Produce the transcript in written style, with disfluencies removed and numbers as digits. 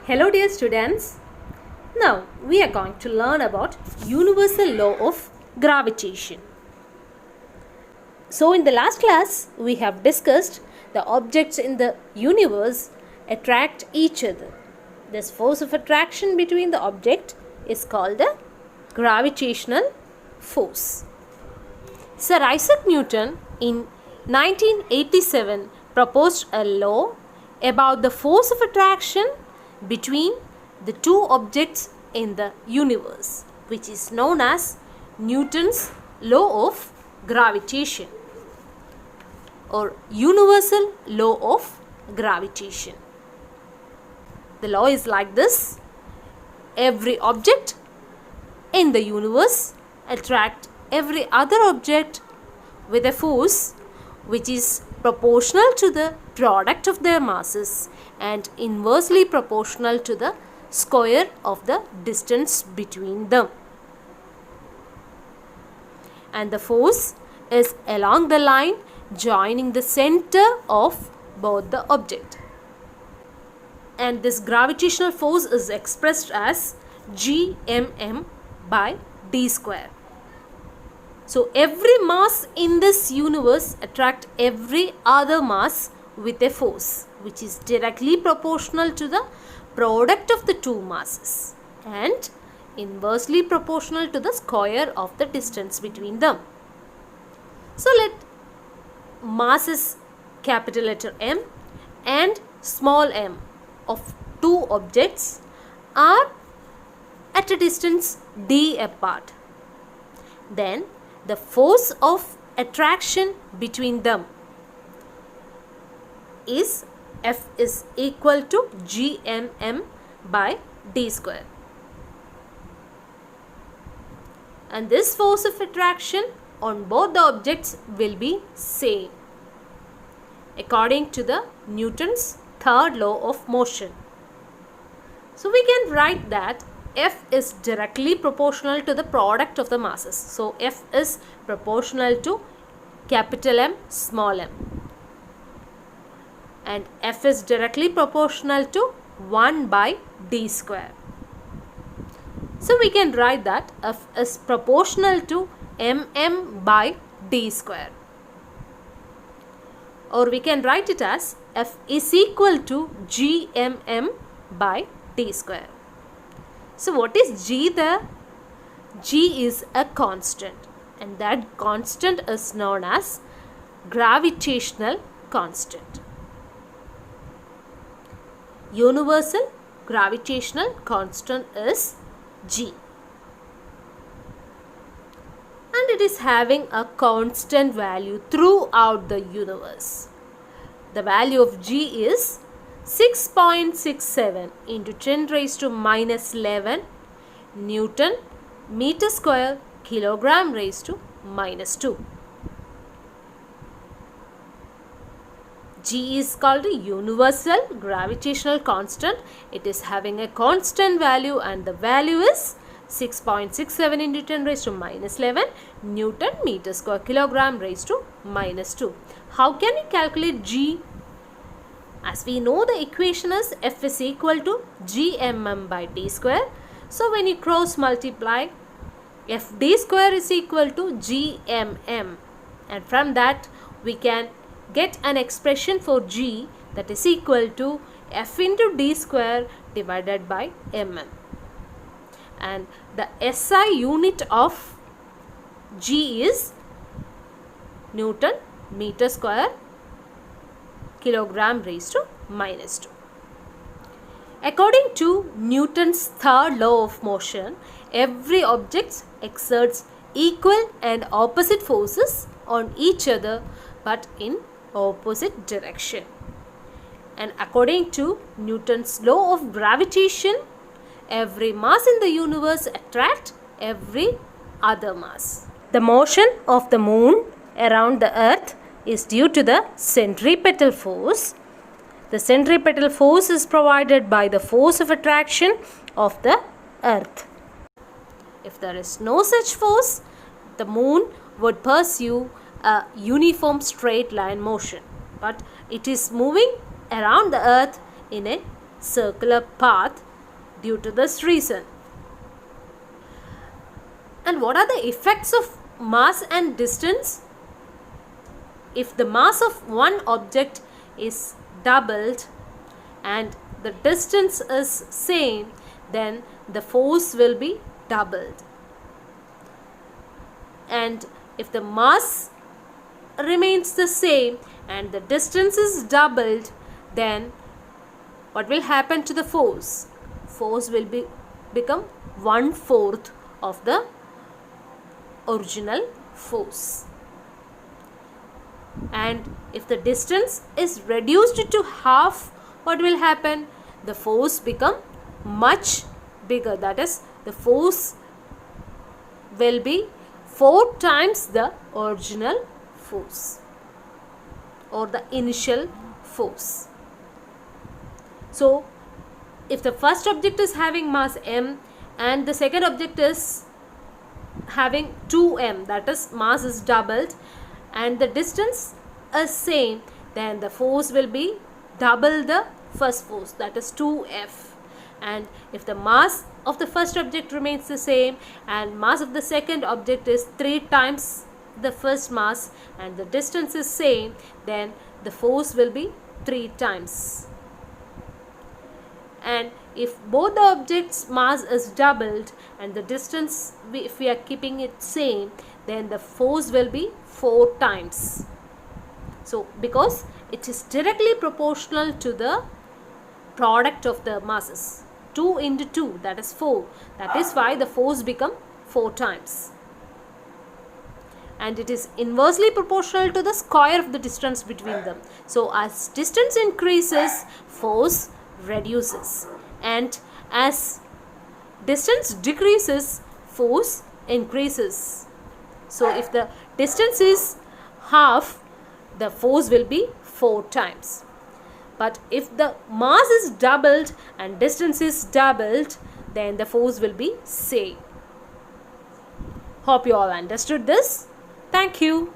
Hello dear students. Now we are going to learn about universal law of gravitation. So in the last class we have discussed the objects in the universe attract each other. This force of attraction between the object is called the gravitational force. Sir Isaac Newton in 1987 proposed a law about the force of attraction between the two objects in the universe, which is known as Newton's law of gravitation or universal law of gravitation. The law is like this: every object in the universe attract every other object with a force which is proportional to the product of their masses and inversely proportional to the square of the distance between them. And the force is along the line joining the center of both the object. And this gravitational force is expressed as Gmm by d square. So every mass in this universe attract every other mass with a force which is directly proportional to the product of the two masses and inversely proportional to the square of the distance between them. So let mass is capital letter M and small m of two objects are at a distance d apart. Then the force of attraction between them is F is equal to Gmm by d square. And this force of attraction on both the objects will be same according to the Newton's third law of motion. So we can write that F is directly proportional to the product of the masses. So F is proportional to capital M small m. And F is directly proportional to 1 by d square. So we can write that F is proportional to mm by d square. Or we can write it as F is equal to Gmm by d square. So what is G there? G is a constant, and that constant is known as gravitational constant. Universal gravitational constant is G. And it is having a constant value throughout the universe. The value of G is 6.67 into 10 raised to minus 11 Newton meter square kilogram raised to minus 2. G is called a universal gravitational constant. It is having a constant value and the value is 6.67 into 10 raised to minus 11 Newton meter square kilogram raised to minus 2. How can we calculate G? As we know, the equation is F is equal to Gmm by d square. So when you cross multiply, F d square is equal to Gmm, and from that we can get an expression for G that is equal to F into d square divided by mm. And the SI unit of G is Newton meter square kilogram raised to minus 2. According to Newton's third law of motion, every object exerts equal and opposite forces on each other but in opposite direction. And according to Newton's law of gravitation, every mass in the universe attracts every other mass. The motion of the moon around the earth is due to the centripetal force. The centripetal force is provided by the force of attraction of the earth. If there is no such force, the moon would pursue a uniform straight line motion, but it is moving around the earth in a circular path due to this reason. And what are the effects of mass and distance? If the mass of one object is doubled and the distance is same, then the force will be doubled. And if the mass remains the same and the distance is doubled, then what will happen to the force? Force will become 1/4 of the original force. And if the distance is reduced to half, what will happen? The force become much bigger. That is, the force will be 4 times the original force or the initial force. So, if the first object is having mass m and the second object is having 2m, that is, mass is doubled and the distance is same, then the force will be double the first force, that is 2f. And if the mass of the first object remains the same and mass of the second object is 3 times the first mass and the distance is same, then the force will be 3 times. And if both the objects' mass is doubled and the distance, if we are keeping it same, then the force will be 4 times. So, because it is directly proportional to the product of the masses, 2 into 2, that is 4. That is why the force become 4 times. And it is inversely proportional to the square of the distance between them. So, as distance increases, force reduces, and as distance decreases, force increases. So, if the distance is half, the force will be 4 times. But if the mass is doubled and distance is doubled, then the force will be same. Hope you all understood this. Thank you.